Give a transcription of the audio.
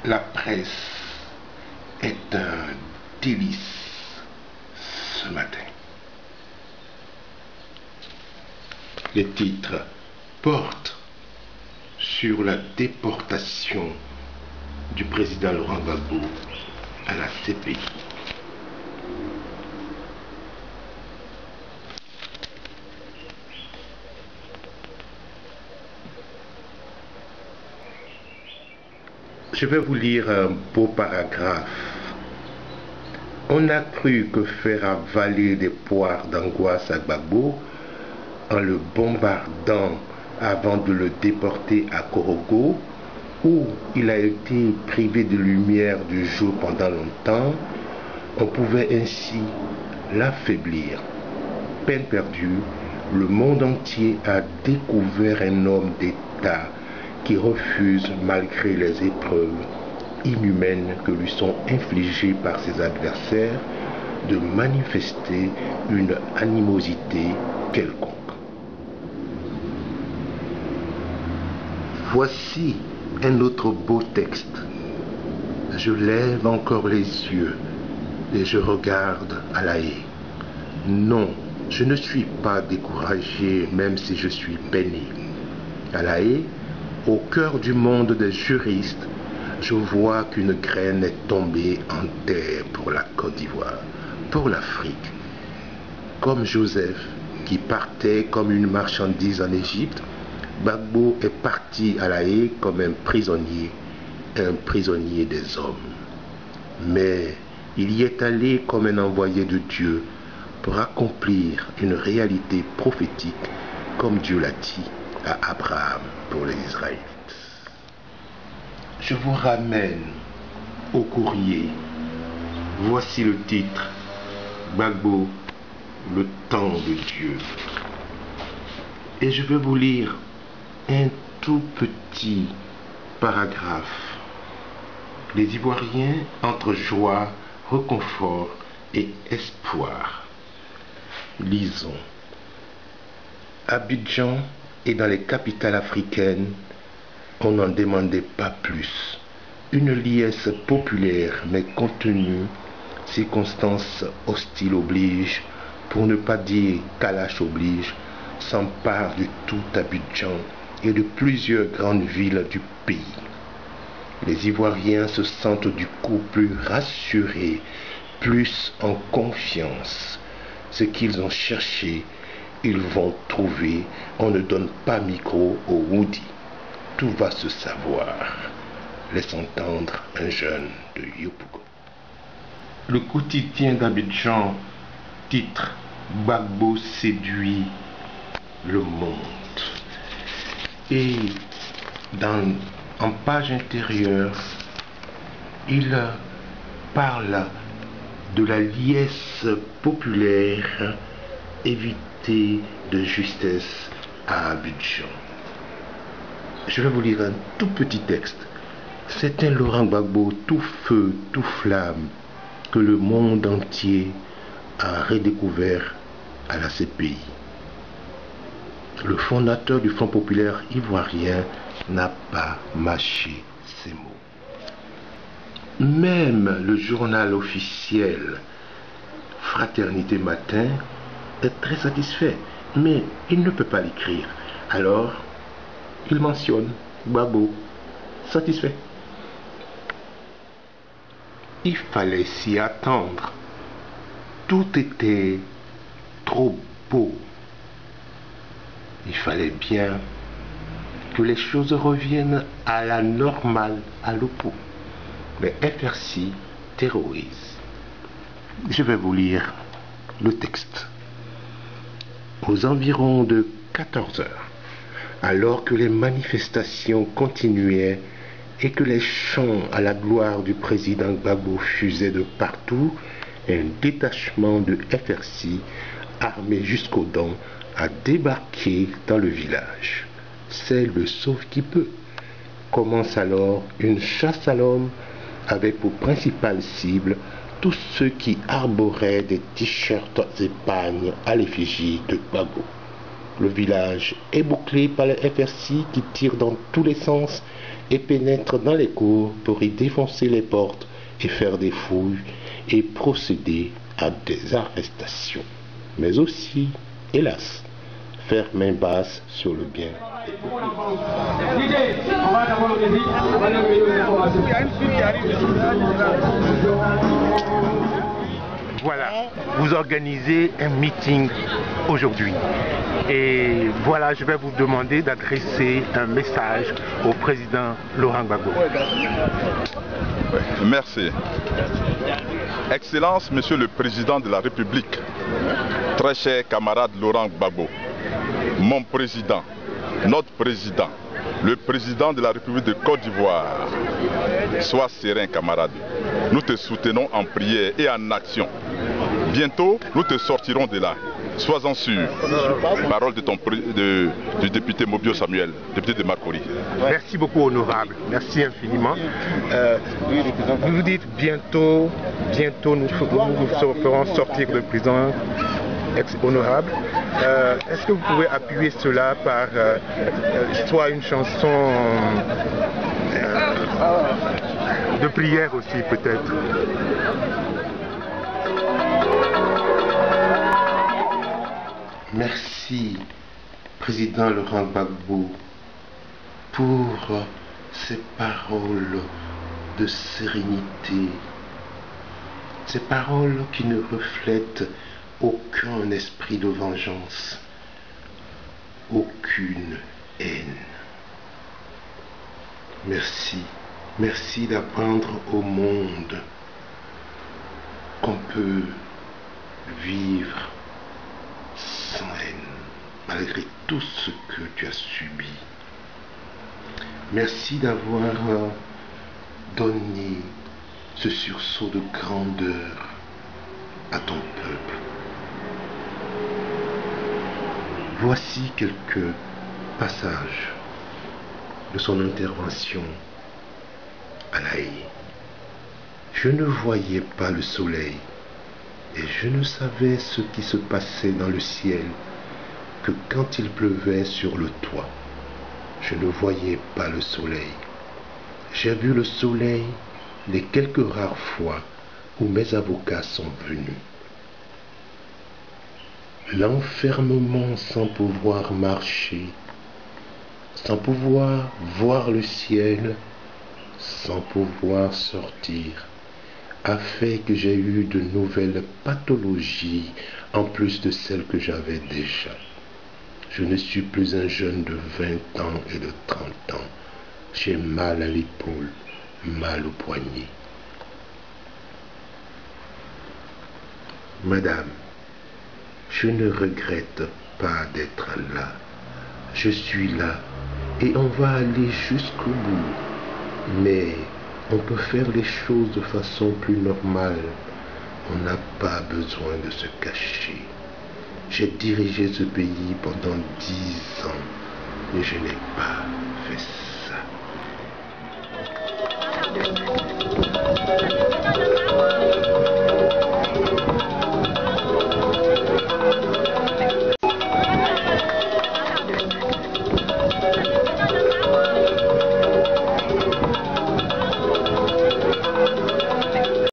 La presse est un délice ce matin. Les titres portent sur la déportation du président Laurent Gbagbo à la CPI. Je vais vous lire un beau paragraphe. On a cru que faire avaler des poires d'angoisse à Gbagbo en le bombardant avant de le déporter à Korogo, où il a été privé de lumière du jour pendant longtemps, on pouvait ainsi l'affaiblir. Peine perdue, le monde entier a découvert un homme d'État qui refuse, malgré les épreuves inhumaines que lui sont infligées par ses adversaires, de manifester une animosité quelconque. Voici un autre beau texte. Je lève encore les yeux et je regarde à la haie. Non, je ne suis pas découragé, même si je suis peiné. À la haie, au cœur du monde des juristes, je vois qu'une graine est tombée en terre pour la Côte d'Ivoire, pour l'Afrique. Comme Joseph, qui partait comme une marchandise en Égypte, Gbagbo est parti à la haie comme un prisonnier des hommes. Mais il y est allé comme un envoyé de Dieu pour accomplir une réalité prophétique, comme Dieu l'a dit à Abraham pour les Israélites. Je vous ramène au courrier. Voici le titre. Gbagbo, le temps de Dieu. Et je vais vous lire un tout petit paragraphe. Les Ivoiriens entre joie, réconfort et espoir. Lisons. Abidjan et dans les capitales africaines, on n'en demandait pas plus. Une liesse populaire mais contenue, circonstances hostiles oblige, pour ne pas dire Kalash oblige, s'empare de tout Abidjan et de plusieurs grandes villes du pays. Les Ivoiriens se sentent du coup plus rassurés, plus en confiance. Ce qu'ils ont cherché, ils vont trouver. On ne donne pas micro au Woody. Tout va se savoir. Laisse entendre un jeune de Yopougon. Le quotidien d'Abidjan titre Gbagbo séduit le monde. Et en page intérieure, il parle de la liesse populaire évitée de justesse à Abidjan. Je vais vous lire un tout petit texte. C'est un Laurent Gbagbo tout feu, tout flamme, que le monde entier a redécouvert à la CPI. Le fondateur du Front populaire ivoirien n'a pas mâché ses mots. Même le journal officiel Fraternité Matin est très satisfait, mais il ne peut pas l'écrire. Alors, il mentionne Gbagbo, satisfait. Il fallait s'y attendre. Tout était trop beau. Il fallait bien que les choses reviennent à la normale, à l'oppo. Mais FRC terrorise. Je vais vous lire le texte. Aux environs de 14 heures, alors que les manifestations continuaient et que les chants à la gloire du président Gbagbo fusaient de partout, un détachement de FRC, armé jusqu'aux dents, a débarqué dans le village. C'est le sauve-qui-peut. Commence alors une chasse à l'homme avec pour principale cible tous ceux qui arboraient des t-shirts épagnes à l'effigie de Gbagbo. Le village est bouclé par les FRC qui tirent dans tous les sens et pénètrent dans les cours pour y défoncer les portes et faire des fouilles et procéder à des arrestations. Mais aussi, hélas, faire main basse sur le bien. Voilà, vous organisez un meeting aujourd'hui. Et voilà, je vais vous demander d'adresser un message au président Laurent Gbagbo. Merci. Excellence, Monsieur le Président de la République, très cher camarade Laurent Gbagbo, mon président, notre président, le président de la République de Côte d'Ivoire, sois serein, camarade. Nous te soutenons en prière et en action. Bientôt, nous te sortirons de là. Sois-en sûr. Parole du député Mobio Samuel, député de Marcory. Merci beaucoup, honorable. Merci infiniment. Vous vous dites bientôt nous vous ferons sortir le président honorable. Est-ce que vous pouvez appuyer cela par soit une chanson de prière aussi peut-être? Merci, président Laurent Gbagbo, pour ces paroles de sérénité, ces paroles qui ne reflètent aucun esprit de vengeance, aucune haine. Merci, merci d'apprendre au monde qu'on peut vivre sans haine, malgré tout ce que tu as subi. Merci d'avoir donné ce sursaut de grandeur à ton peuple. Voici quelques passages de son intervention à La Haye. Je ne voyais pas le soleil et je ne savais ce qui se passait dans le ciel que quand il pleuvait sur le toit. Je ne voyais pas le soleil. J'ai vu le soleil les quelques rares fois où mes avocats sont venus. L'enfermement sans pouvoir marcher, sans pouvoir voir le ciel, sans pouvoir sortir, a fait que j'ai eu de nouvelles pathologies en plus de celles que j'avais déjà. Je ne suis plus un jeune de 20 ans et de 30 ans. J'ai mal à l'épaule, mal au poignet. Madame, je ne regrette pas d'être là. Je suis là et on va aller jusqu'au bout. Mais on peut faire les choses de façon plus normale. On n'a pas besoin de se cacher. J'ai dirigé ce pays pendant 10 ans et je n'ai pas fait ça.